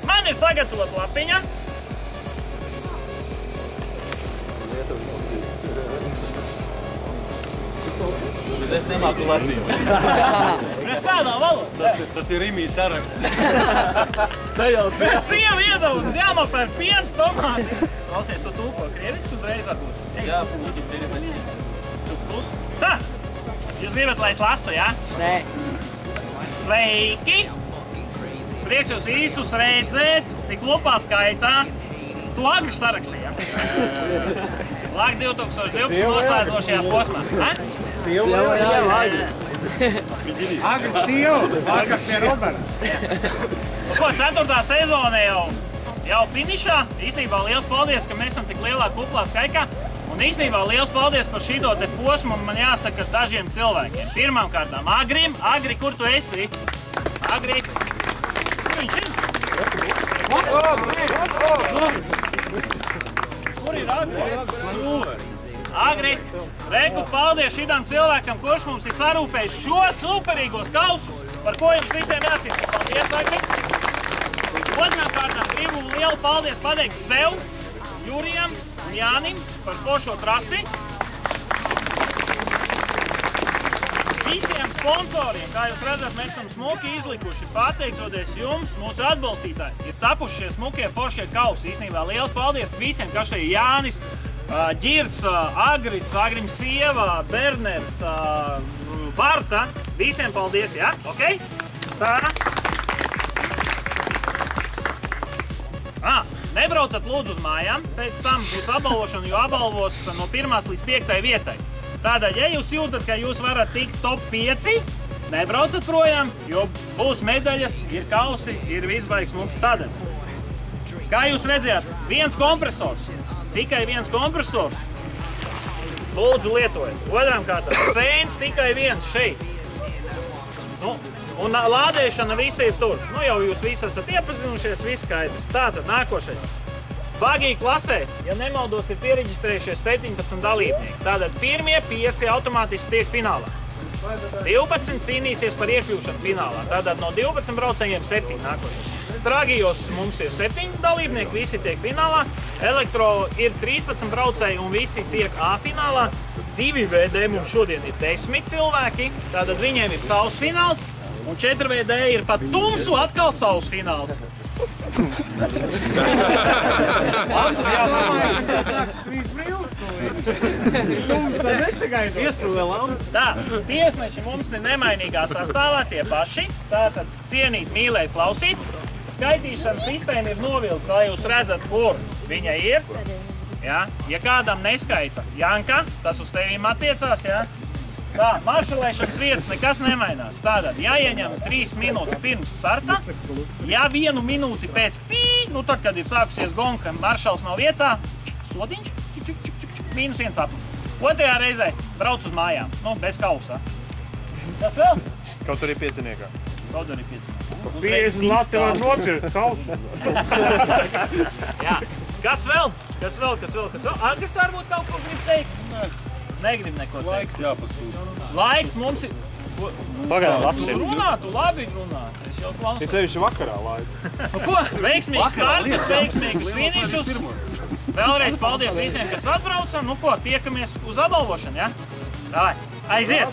Man ir sagatavot lapiņa. Bet es nemāku lasīt. Kādā valodā? Tas ir Rimī saraksts. Es sievu iedavu, jānopēr piens, tomāti. Klausies, tu tūko krievisku uzreiz varbūt. Jā, pūģi, terimati. Tu plus. Tā! Jūs gribat, lai es lasu, jā? Nē. Sveiki! Prieks jūs visus redzēt, tik lupā skaitā. Tu agri sarakstīji, jā? Lāk 2012 noslēdzošajā posmā. Sieva, jā, Agris. Agris sieva, Agris pie Roberta. Nu ko, 4. sezone jau finišā. Īstenībā liels paldies, ka mēs esam tik lielā kuplā skaikā. Un īstenībā liels paldies par šito te posmu, man jāsaka, dažiem cilvēkiem. Pirmām kārtām Agrim. Agri, kur tu esi? Agri. Kur viņš ir? Kur ir Agri? Agri, reiku paldies šitam cilvēkam, kurš mums ir sarūpējis šos superīgos kausus, par ko jums visiem jācīnās. Paldies, Agri! Otrām kārtām gribu lielu paldies pateikt sev, Jurijam un Jānim par foršo trasi. Visiem sponsoriem, kā jūs redzat, mēs esam smuki izlikuši, pateicoties jums, mūsu atbalstītāji, ir tapuši šie smukie foršie kausi. Īstenībā liels paldies visiem, kā šeit Jānis, Ģirds, Agris, Agrim sieva, Berners, Barta. Visiem paldies, jā? Ok? Tā. Nebraucat lūdzu uz mājām, pēc tam būs apbalvošana, jo apbalvos no 1. līdz 5. vietai. Tādēļ, ja jūs jūtat, ka jūs varat tikt top 5, nebraucat projām, jo būs medaļas, ir kausi, ir visbaigs smuki tādēļ. Kā jūs redzējāt, viens kompresors, tikai viens kompresors, lūdzu lietojiet. Otrām kārtām, fēns tikai viens šeit. Nu, un lādēšana visi ir tur. Nu, jau jūs visi esat iepazinušies, viss skaidrs. Tātad nākošais. Bagī klasē, ja nemaldos, ir piereģistrējušies 17 dalībnieki. Tātad pirmie 5 automātiski tiek finālā. 12 cīnīsies par iekļūšanu finālā. Tātad no 12 braucējiem 7 nākošais. Tragijos mums ir 7 dalībnieki, visi tiek finālā. Elektro ir 13 braucēji un visi tiek A finālā. 2 VD mums šodien ir 10 cilvēki, tātad viņiem ir savs fināls. Un 4 VD ir pat tumsu atkal savs fināls. Tā, tiesneši mums ir nemainīgā sastāvā tie paši. Tātad cienīt, mīlēt, klausīt. Skaitīšanas sistēma ir novilta, lai jūs redzat, kur viņa ir. Ja kādam neskaita Janka, tas uz tevīm attiecās, ja? Tā, maršalēšanas vietas nekas nemainās. Tātad, jāieņem 3 minūtes pirms starta, ja 1 minūti pēc nu tad, kad ir sākusies gonga, ka maršals nav vietā, sodiņš, -1 aplis. Otrajā reizē brauc uz mājām, bez kausa. Kas vēl? Kaut arī pieciniekā. Kaut arī pieciniekā. 50 lati var nopirkt kausu. Jā. Kas vēl? Agris varbūt kaut ko grib teikt? Negrib neko teikt. Laiks jāpasūta. Laiks mums ir... Pagaidām, labs ir. Tu labi runā. Es jau klausos. Ir cevišķi vakarā laika. Nu ko? Veiksmīgus startus, veiksmīgus finišus. Vēlreiz paldies visiem, kas atbrauca. Nu ko, tiekamies uz apbalvošanu, ja? Davai, aiziet!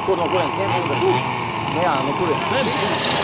Kur no kurienes ņem? Jā, no kurienes?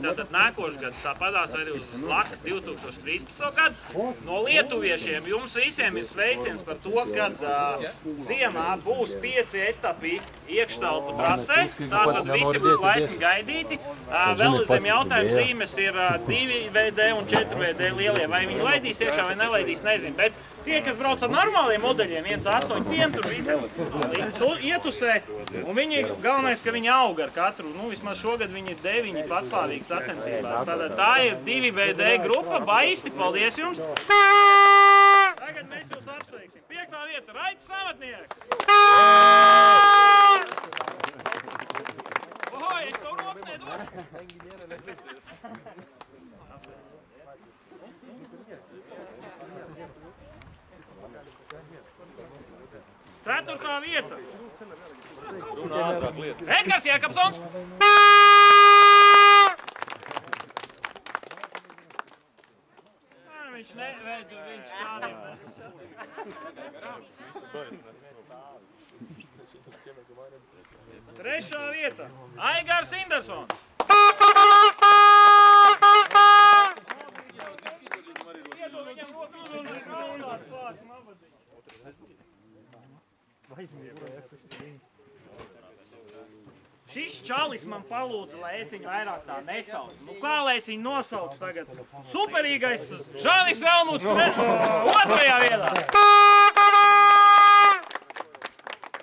tātad nākošu gadu, tāpatās arī uz Laka 2013. gadu. No lietuviešiem jums visiem ir sveiciens par to, ka ziemā būs 5 etapi iekštelpu trasē, tātad visi būs laipni gaidīti. Vēl zem jautājuma zīmes ir 2VD un 4VD lielie, vai viņi laidīs iekšā vai nelaidīs, nezinu, bet tie, kas brauc ar normāliem modeļiem, 1.8, tiem tur ietusē, un viņi, galvenais, ka viņi aug ar katru, nu vismaz šogad viņi ir 9 patstāvīgi sacensībās. Tātad tā ir 2VD grupa, baisti, paldies jums! Tagad mēs jūs apsveiksim. 5. vieta, Raitis Amatnieks! Ohoj, es to roku nedošu! 4. vieta. Edgars Jēkabsons. Viņš stādīja. 3. vieta. Aigars Indersons. Šis čalis man palūdza, lai es viņu vairāk tā nesaucu. Nu kā lai es viņu nosaucu tagad? Superīgais Žanis Velmuts 2. vietā.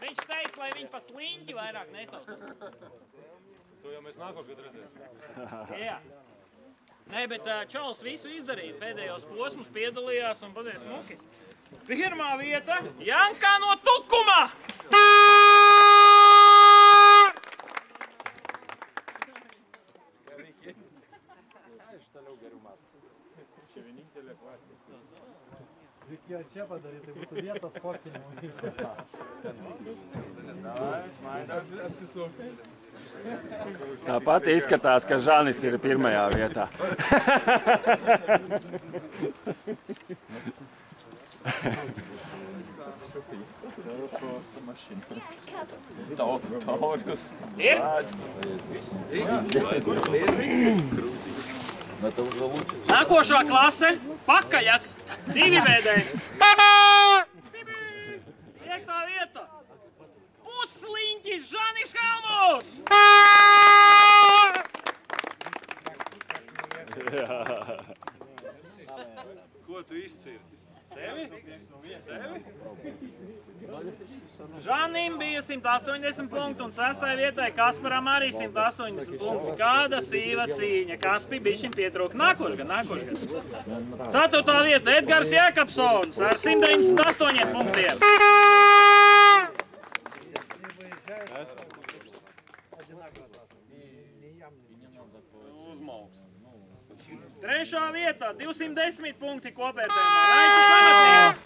Viņš teica, lai viņu pa sliņķi vairāk nesaucu. To jau mēs nākošgad redzēsim. Jā. Nē, bet čalis visu izdarīja. Pēdējos posmus piedalījās un patiesi smuki. 1. vieta Janka no Tukuma! Reikėjo čia padaryti, tai būtų vietos sportininkų. Tāpat izskatās, ka Žanis ir 1. vietā. Ir? Nākošā klase Pakaļas 2VD. 5. vieta Pussliņķis Žanis Helmuts. Ko tu izcirti? Sevi? Sevi? Žanim bija 180 punkti un 6. vietai Kasparam arī 180 punkti. Kāda sīva cīņa. Kaspi bišķiņ pietrūk nākošgad. 4. vieta Edgars Jēkabsons ar 198 punktiem. 3. vieta 210 punkti kopvērtējumā. Raitis Amatnieks.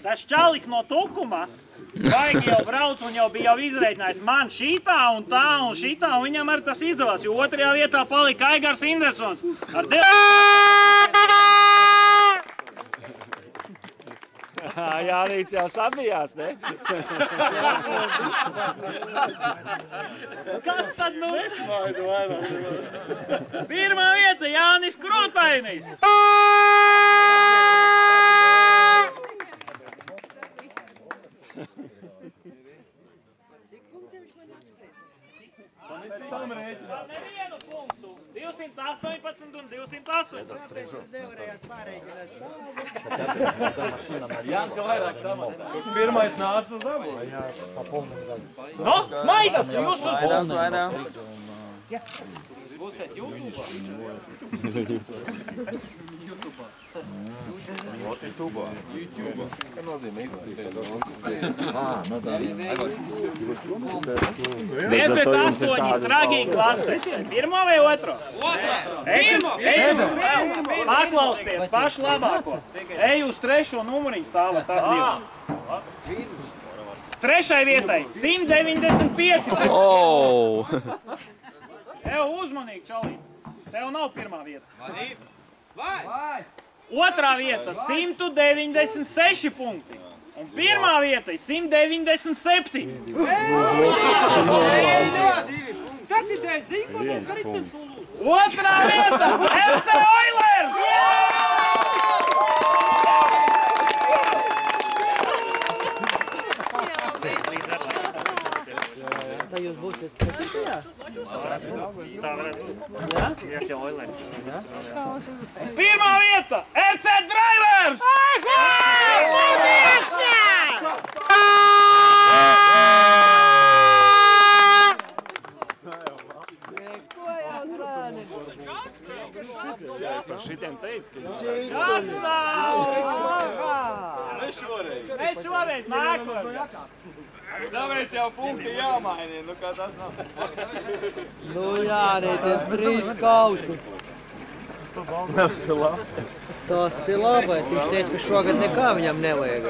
Tas čalis no Tukuma baigi jau brauc un jau bija izreikinājis man šitā un šitā, un viņam arī tas izdevās, jo 2. vietā palika Aigars Indersons ar 9. Jānīts jau sabijās, ne? Kas tad nu? 1. vieta Jānis Krūtainis. Nevienu punktu. 218 un 208. Janka vairāk samatā. Kurš pirmais nāca uz dabu? No, smaidat! Jūs Būsiet YouTube'ā? YouTube'ā. Kā nozīmē izlasīt? Mēs pret 8 tragīgi klase. 1. vai 2? Paklausties pašu labāko. Ej uz 3. numuriņu stāvat tā 2. 3. vietai 195. Tev uzmanīgi, čalī. Tev nav pirmā vieta. Vai! Otrā vieta 196 punkti. Un pirmā vieta ir 197. Tas ir tēs zīkoties, ka ritms tu lūs. Otrā vieta FC Oilers! Tā jūs būsiet pretītajā? Tā varētu būt. Jā, Oilers. Pirmā vieta FC Drivers! Par šitiem teica, ka Kas nav? ne šoreiz. Ne šoreiz, nākamā. Tāpēc jau punkti jāmainīja, nu kā tas nav. Nu jā, rēties brīdz kausu. Tas ir labais. Viņš teica, ka šogad nekā viņam nevajag.